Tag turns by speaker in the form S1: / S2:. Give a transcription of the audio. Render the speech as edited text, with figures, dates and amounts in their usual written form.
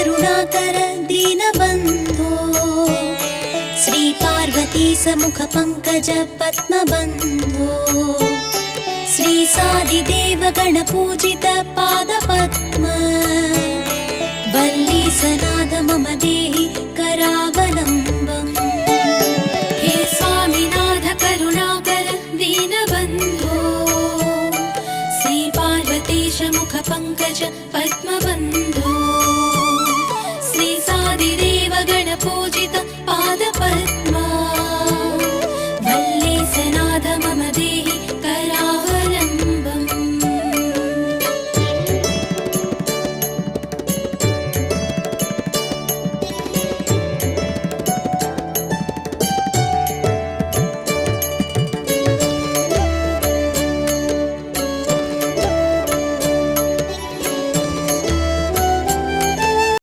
S1: करुणाकर दीनबन्धो श्री पार्वती समुख पंकज पद्मबन्धो श्री सादिदेव गणपूजित पादपद्म वल्ली सनाद मम देहि करावलम्बम् हे स्वामिनाथ करुणाकर दीनबन्धो श्री पार्वतीश मुख पंकज